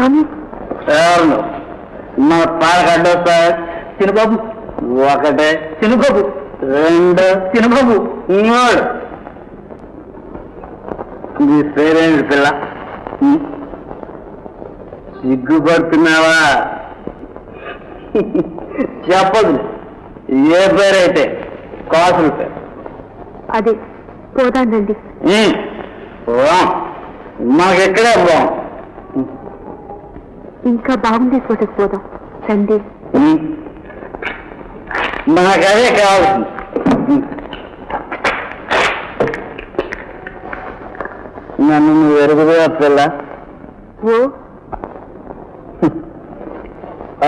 అవును, మా పాలగడ్డ చిన్నబాబు ఒకటే, చిన్నబాబు రెండు, చిన్నబాబు మూడు. నీ పేరేంటి పిల్ల? సిగ్గుపడుతున్నావా? చెప్పదు ఏ పేరైతే కాసుల పేరు. అదే పోదానండి. మాకెక్కడే బాగు. ఇంకా బాగుండే చోటకు పోదాం రండి. మాకదే కావాల్సింది. నన్ను నువ్వు ఎరుగుదా పిల్ల? ఓ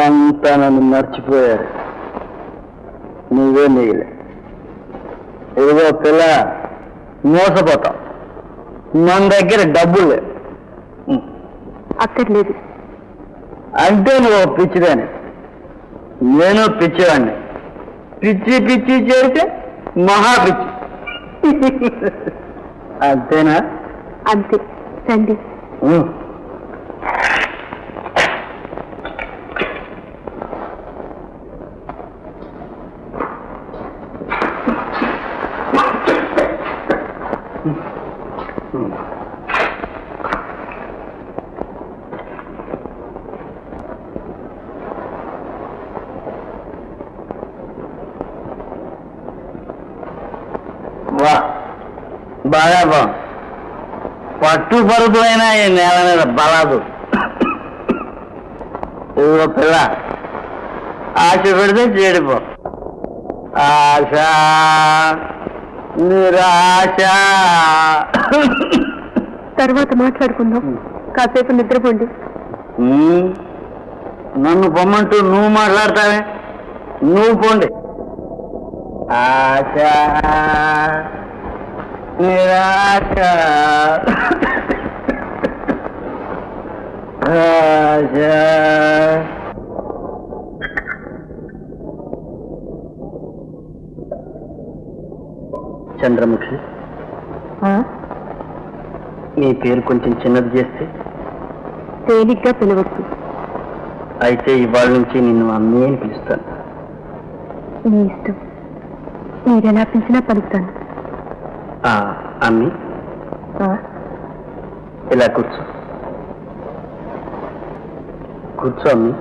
అంతా నన్ను మర్చిపోయారు, నువ్వే మిగిలే. ఇదిగో పిల్ల, మోసపోతావు. మన దగ్గర డబ్బులు లేవు. అక్కర్లేదు అంటే నువ్వు పిచ్చిదాన్ని, నేను పిచ్చివాడిని. పిచ్చి పిచ్చి చేస్తే మహా పిచ్చి. అంతేనా? అంతే రండి. బాగా బాగు. పట్టు పరుపులైనా ఈ నేల మీద బలాదు. ఇదిగో పిల్ల, ఆశ పెడితే చెడిపో. ఆశ నిరాశ. తర్వాత మాట్లాడుకుందాం, కాసేపు నిద్రపోండి. నన్ను పొమ్మంటూ నువ్వు మాట్లాడతావే? నువ్వు పోండి. ఆశ నిరాశ. ఆశ. చంద్రముఖి, నీ పేరు కొంచెం చిన్నది చేస్తే తేలిగ్గా పిలవచ్చు. అయితే ఇవాళ నుంచి నిన్ను అమ్మే అని పిలుస్తాను. మీ ఇష్టం, మీరెలా పిలిచినా పలుకుతాను. అమ్మి, ఇలా కూర్చో. కూర్చో అమ్మి.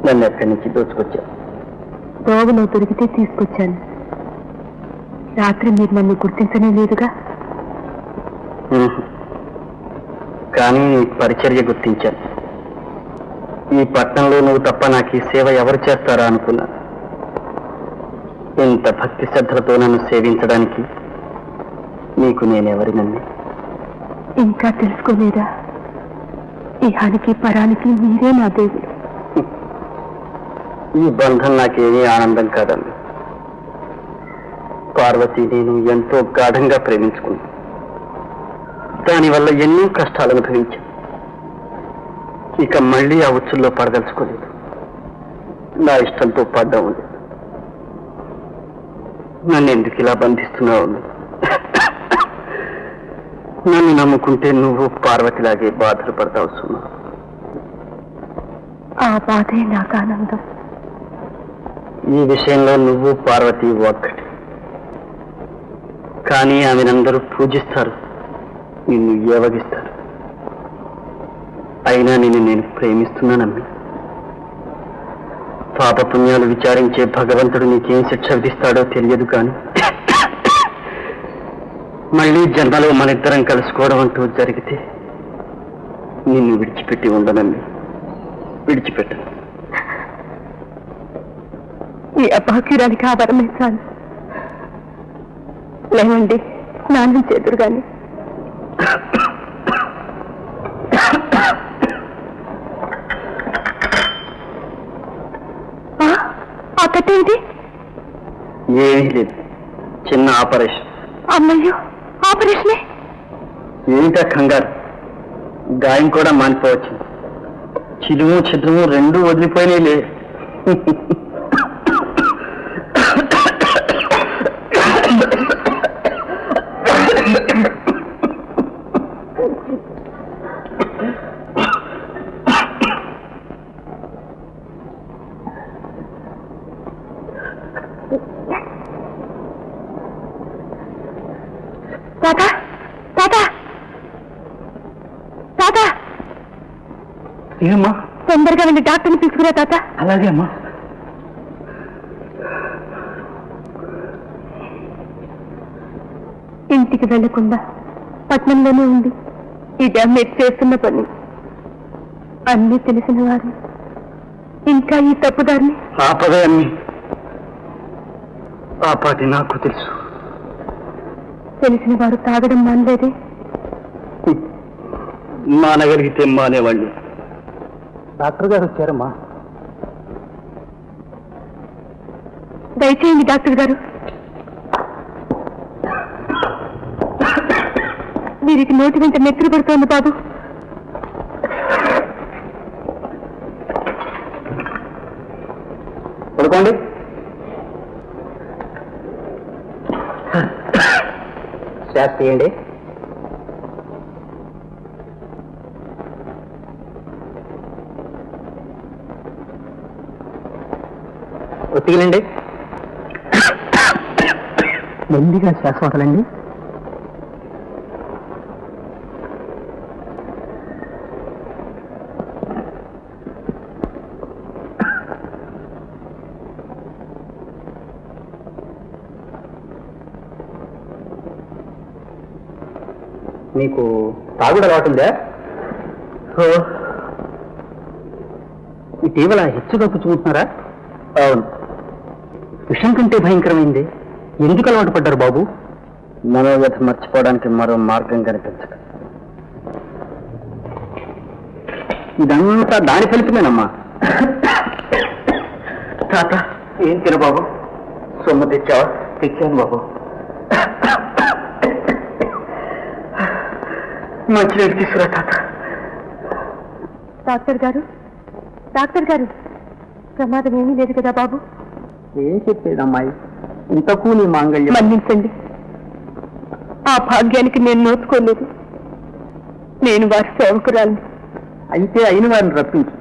నన్ను ఎక్కడి నుంచి దోచుకొచ్చా? దోవలో దొరికితే తీసుకొచ్చాను. రాత్రి మీరు నన్ను గుర్తించనే లేదుగా. కానీ పరిచర్య గుర్తించాను. ఈ పట్టణంలో నువ్వు తప్ప నాకు ఈ సేవ ఎవరు చేస్తారా అనుకున్నా. ఇంత భక్తి శ్రద్ధలతో నన్ను సేవించడానికి నీకు నేనెవరినన్ను? ఇంకా తెలుసుకోలేదా? ఇహానికి పరానికి మీరే నా దేవుడు. ఈ బంధం నాకేమీ ఆనందం కాదండి. పార్వతి నేను ఎంతో గాఢంగా ప్రేమించుకున్నాను. దానివల్ల ఎన్నో కష్టాలు అనుభవించాను. ఇక మళ్ళీ ఆ ఉచ్చుల్లో పడదలుచుకోలేదు. నా ఇష్టంతో పడ్డా ఉంది. నన్ను ఎందుకు ఇలా బంధిస్తున్నావు? నన్ను నమ్ముకుంటే నువ్వు పార్వతిలాగే బాధలు పడతావు సుమా. ఆ బాధే నాకు ఆనందం. ఈ విషయంలో నువ్వు పార్వతి ఒక్కటి. కానీ ఆమెనందరూ పూజిస్తారు, నిన్ను ఏవగిస్తారు. అయినా నేను ప్రేమిస్తున్నానమ్మి. పాపపుణ్యాలు విచారించే భగవంతుడు నీకేం శిక్ష విధిస్తాడో తెలియదు. కానీ మళ్ళీ జన్మలో మనిద్దరం కలుసుకోవడం అంటూ జరిగితే నిన్ను విడిచిపెట్టి ఉండనమ్మి. విడిచిపెట్టను. ఈ అభాగ్యురానికి ఆవరమే చాలు. లేవండి, స్నానం చేదురు గాని. ఆ కట్టేది ఏమీ లేదు, చిన్న ఆపరేషన్. అమ్మయ్యో, ఆపరేషనే? ఏంటా కంగారు? గాయం కూడా మానిపోవచ్చు. చిలుము చిద్రము రెండూ వదిలిపోయినాయిలే. తాత తాత తాత ఏమ్మా? తొందరగా వెళ్ళి డాక్టర్ని తీసుకురా తాత. అలాగే అమ్మా. ఇంటికి వెళ్లకుండా పట్నంలోనే ఉంది. ఇది మీరు చేస్తున్న పని. అన్నీ తెలిసిన వారు ఇంకా ఈ తప్పుదారిని ఆ పదయాన్ని ఆ పాటి నాకు తెలుసు. తెలిసిన వారు తాగడం మానలేదే. మానగలిగితే మానేవాళ్ళు. డాక్టర్ గారు వచ్చారమ్మా. దయచేయండి డాక్టర్ గారు. వీరికి నోటి వెంట నెత్తురు పడుతోంది బాబు. పడుకోండి. శ్వాస తీయండి. ఒత్తిగిలండి. నెమ్మదిగా శ్వాస వదలండి. మీకు తాగుడు అలవాటుందా? ఇటీవల హెచ్చుగా పుచ్చుకుంటున్నారా? అవును. విషం కంటే భయంకరమైంది. ఎందుకు అలవాటు పడ్డారు బాబు? మనోవ్యత మర్చిపోవడానికి మరో మార్గం కనిపించదు. ఇదంతా దాని ఫలితమేనమ్మా. తాత ఏం తిన బాబు? సొమ్ము తెచ్చావా? తెచ్చాను బాబు. మంచినీళ్ళు తీసుకురా తాత. డాక్టర్ గారు, డాక్టర్ గారు, ప్రమాదం ఏమీ లేదు కదా బాబు? ఏం చెప్పేది అమ్మాయి? ఇంతకు నీ మాంగళ్యం. మన్నించండి, ఆ భాగ్యానికి నేను నోచుకోలేదు. నేను వారి సేవకురాలిని. అయితే అయిన వారిని రప్పించు,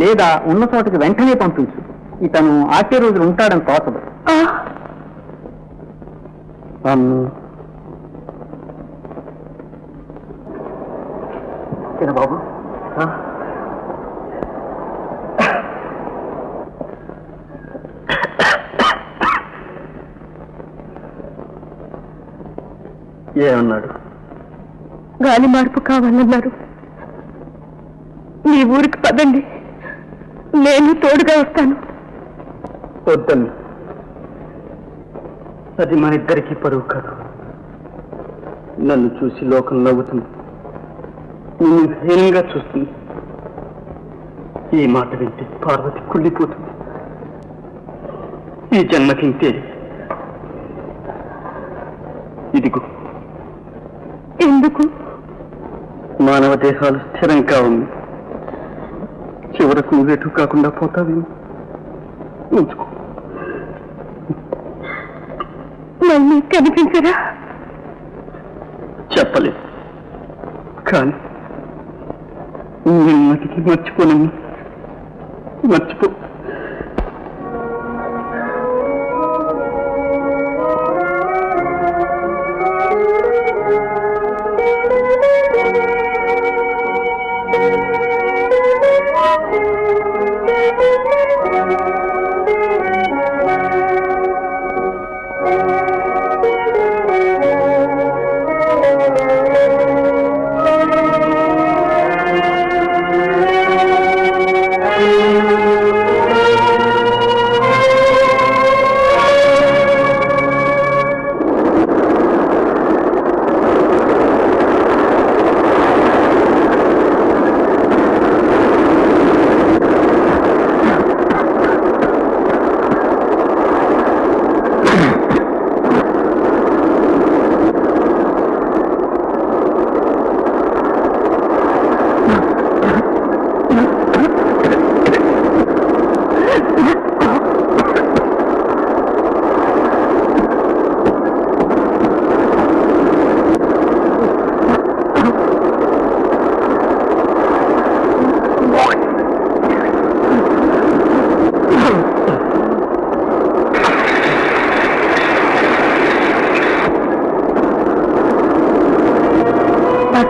లేదా ఉన్న చోటకి వెంటనే పంపించు. ఇతను ఆచే రోజులు ఉంటాడని తోచదు. బాబు ఏమన్నాడు? గాలి మార్పు కావాలన్నారు. మీ ఊరికి పదండి, నేను తోడుగా వస్తాను. వద్దండి, అది మన ఇద్దరికీ పరువు కాదు. నన్ను చూసి లోకం నవ్వుతుంది, నిన్ను హీనంగా చూస్తుంది. ఈ మాట వింటే పార్వతి కుళ్ళిపోతుంది. ఈ జన్మకింతే. ఇదిగో. ఎందుకు? మానవ దేహాలు స్థిరంగా ఉంది. చివరకు నువ్వెటు కాకుండా పోతావేమో. ఉంచుకో. మళ్ళీ కనిపించరా? చెప్పలేదు, కానీ నిన్నటికి మర్చిపోనమ్మా. మర్చిపో.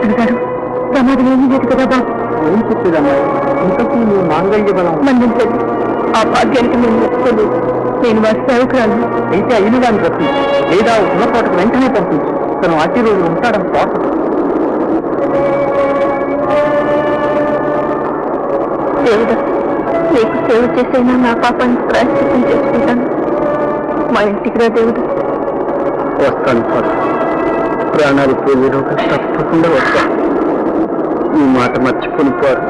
పంతులు గారు ప్రమాదం ఏమీ లేదు కదా బాబు. ఏం చెప్పేదమ్మా, ఇంతకు నువ్వు మాంగళ్య బలం మన్నించండి, ఆ భాగ్యానికి మేము ఒప్పుకోలేదు. నేను వారి సేవకురాలు. అయితే అయిన దాన్ని బట్టి లేదా ఉన్నపాటుకు వెంటనే పంపించు. తను అతి రోజు ఉంటాడని పాపం. దేవుడా, నీకు సేవ చేసైనా నా పాపాన్ని ప్రాయశ్చిత్తం చేసుకుంటాను. మా ఇంటికి రా దేవుడు. వస్తాను పాప, ప్రాణాలు పోయేలోగా తప్పకుండా వస్తాను. ఈ మాట మర్చిపోను పారు,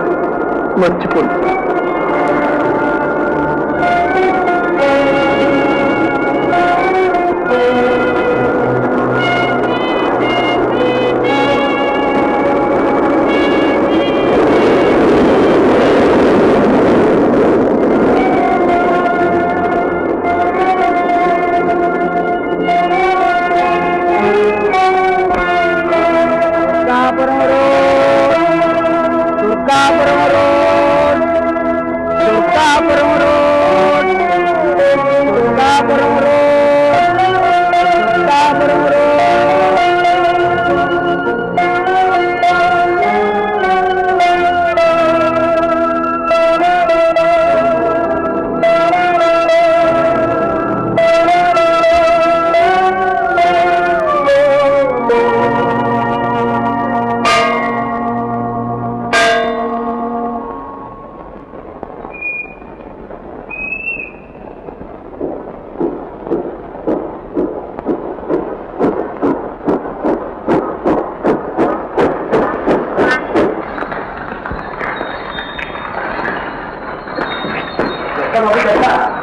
మర్చిపోను.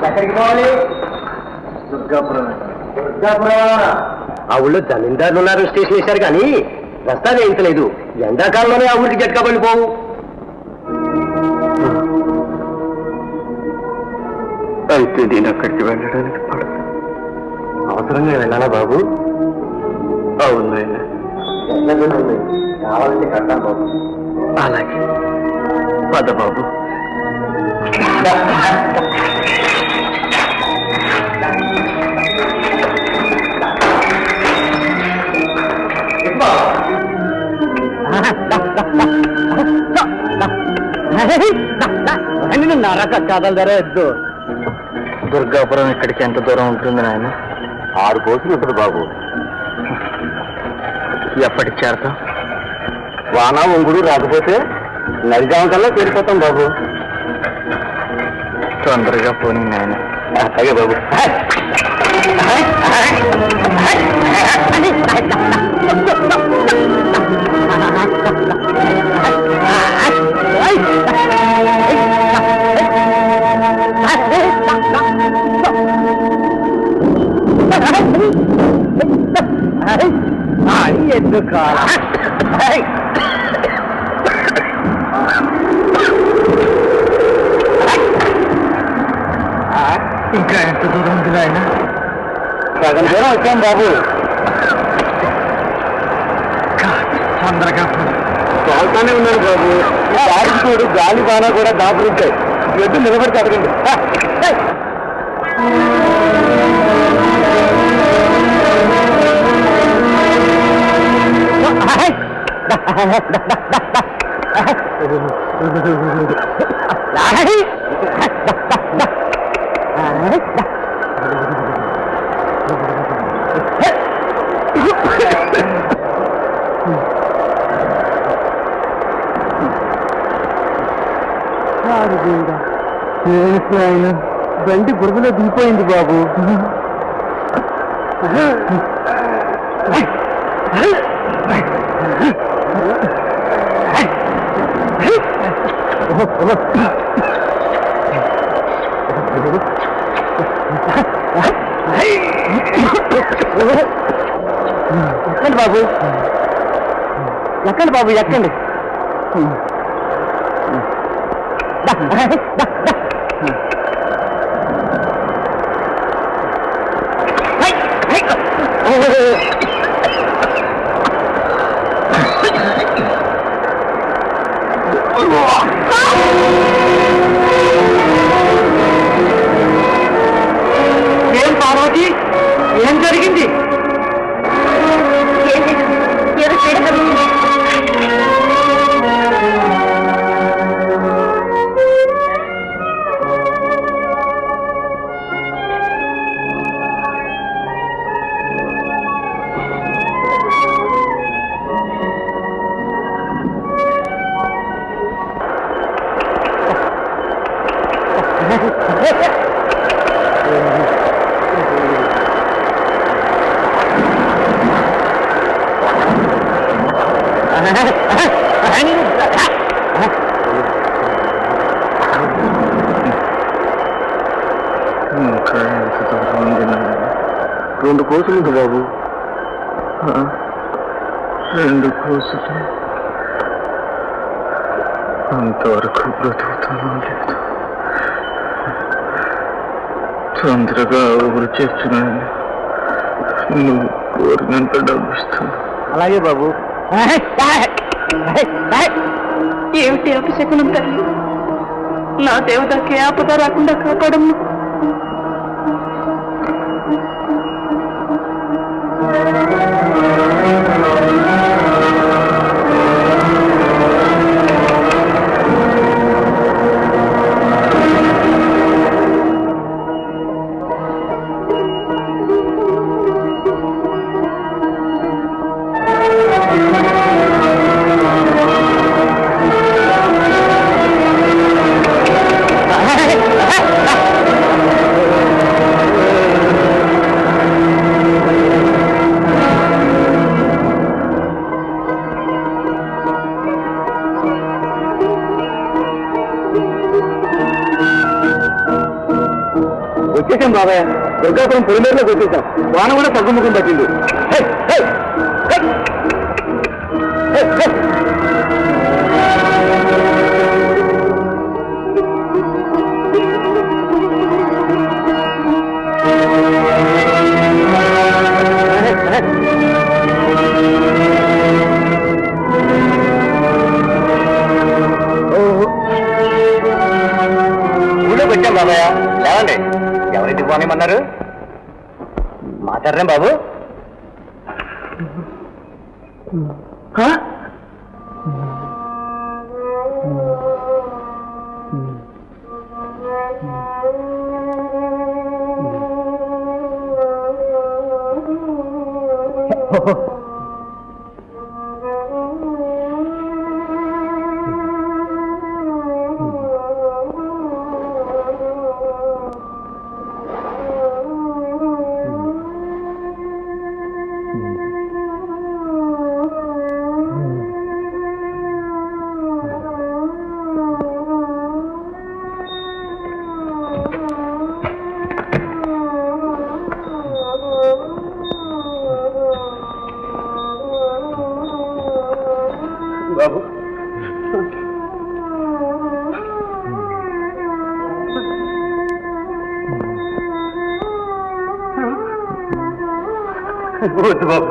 ఎక్కడికి పోవాలి? దుర్గాపురం. ఆ ఊళ్ళో జమీందారులు ఉన్నారు, స్టేషన్ వేశారు, కానీ రస్తా వేయించలేదు. ఎండాకాలంలోనే ఆ ఊరికి జట్కా పడిపోవు. అయితే నేను అక్కడికి వెళ్ళడానికి పడదు. అవసరంగా వెళ్ళాలా బాబు? అవును, కావాలంటే కట్టాను బాబు. అలాగే పద బాబు. నరక కథల ధర ఎద్దు. దుర్గాపురం ఇక్కడికి ఎంత దూరం ఉంటుంది నాయన? 6 కోట్లు ఉంటుంది బాబు. ఎప్పటికి చేరతాం? వానా ఒంగుడు రాకపోతే నడిజాం కల్లా చేరిపోతాం బాబు. తొందరగా పోనీ నాయన. అలాగే బాబు. ఎందుకు ఇంకా ఎంత దూరం ఉంది ఆయన? సగం దూరం వచ్చాం బాబు. తొందరగా తోలుతానే ఉన్నాడు బాబు. దారికి చూడు, గాలి బాగా కూడా దాపురుంటాయి. ఎద్దు నిలబడి అడగండి. ఆయన బండి బురదలో దిగిపోయింది బాబు. ఎక్కండి బాబు, ఎక్కండి బాబు, ఎక్కండి. ఏం పార్వతి, ఏం జరిగింది? ఏం లేదు, ఏదో తేడా కలుగుతుంది. రెండు కోసులు బాబు, 2 కోసులు. అంతవరకు బ్రతుకుతాను లేదు. తొందరగా ఊరు చేస్తున్నాను. నువ్వు కోరినంత డబ్బు ఇస్తాను. అలాగే బాబు. ఏమిటి అపశకునం తల్లి? నా దేవతకి ఆపద రాకుండా కాపాడమ్మా. వచ్చేసాం బాబాయ్, దుర్గాపురం పొలిమేరలోకి వచ్చేసాం. వాన కూడా తగ్గుముఖం పట్టింది. ఊళ్ళోకి వచ్చాం బాబాయ్. లేవండి, ఎవరింటికి పోనేమన్నారు? మాట్లాడరేం బాబు? బాబు వద్దు బాబు.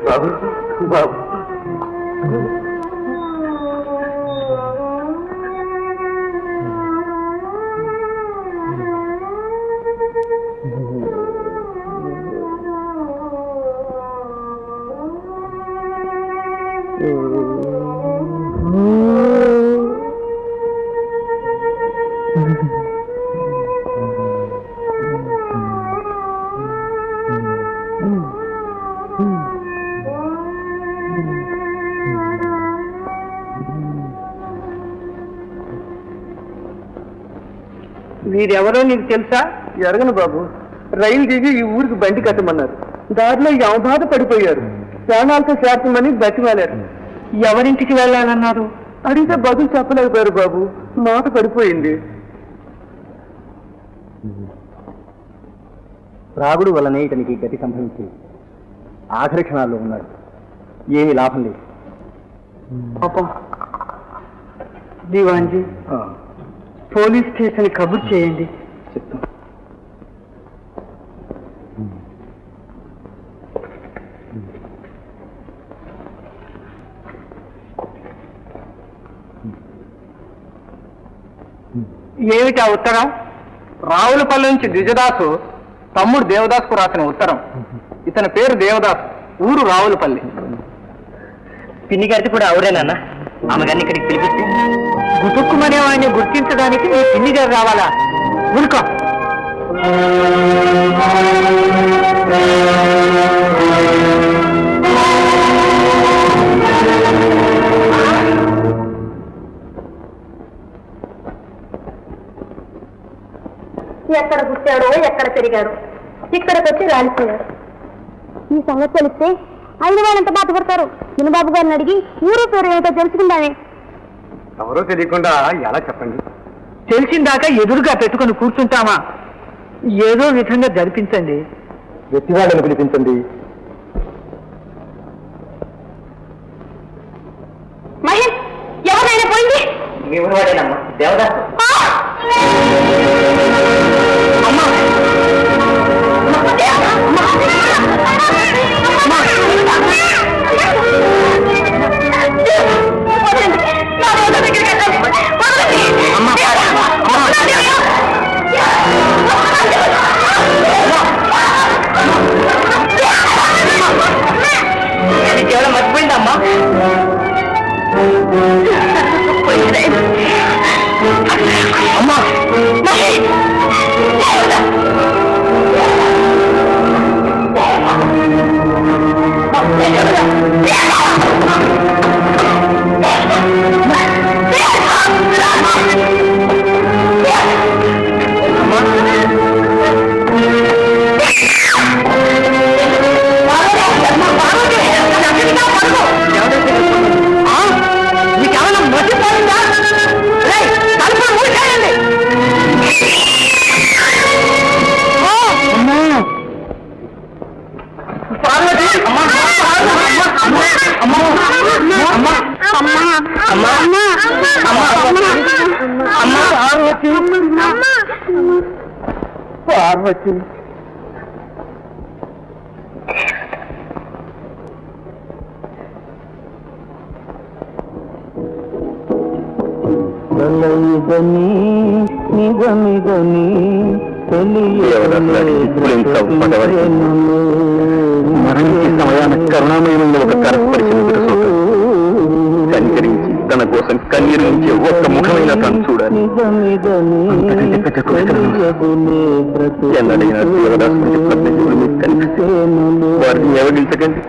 బాబు బాబు వీరెవరో నీకు తెలుసా? ఎరగను బాబు. రైలు దిగి ఈ ఊరికి బండి కట్టమన్నారు. దారిలో యమబాధ పడిపోయారు. ప్రాణాలతో చేర్చమని బతిమాలారు. ఎవరింటికి వెళ్ళాలన్నారు? అడిగితే బదులు చెప్పలేకపోయారు బాబు. మాట పడిపోయింది. రాగుడు వల్లనే ఇతనికి గతి సంభవించింది. ఆఖరి క్షణాల్లో ఉన్నాడు. ఏమీ లాభం లేదు. పాపం దివాన్జీ, పోలీస్ స్టేషన్ కబుర్ చేయండి. చెప్తాం. ఏమిటి ఆ ఉత్తరం? రావులపల్లి నుంచి ద్విజదాసు తమ్ముడు దేవదాస్కు రాసిన ఉత్తరం. ఇతని పేరు దేవదాస్, ఊరు రావులపల్లి. పిన్ని గారికి కూడా అవురేనన్న. ఆమె గారిని ఇక్కడికి పిలిపిస్తే గుతుక్కుమనే వాడిని గుర్తించడానికి ఈ పిన్ని గారు రావాలా? ఉనుకో. ఎక్కడ పుట్టాడో ఎక్కడ పెరిగాడో ఇక్కడికి వచ్చి రాలిపోయారు. ఈ సంగతి తెలిస్తే అయిన వాళ్ళంత బాధపడతారు. చిన్నబాబు గారిని అడిగి ఊరు పేరు ఏమిటో తెలుసుకుందామే. ఎవరో తెలియకుండా ఎలా చెప్పండి? తెలిసిందాకా ఎదురుగా పెట్టుకొని కూర్చుంటామా? ఏదో విధంగా జరిపించండి. వ్యక్తివాళ్ళని పిలిపించండి. మహేష్, ఎవరైనా పోయింది? మీ ఊరివాడేనమ్మా, దేవదాసు. కేవలం మర్చిపోయిందమ్మా. అమ్మా పార్వతి, మరణించే సమయాన కరుణామయమైన ఒక కరస్పరిచిన కనికరించి తన కోసం కన్నీరు నుంచి ఒక్క ముఖమైన తను చూడాలి. అంతకంటే పెద్ద కోరికలు ఎన్నడైనా దేవదాసు కనిపిస్తే వారిని ఎవరించకండి.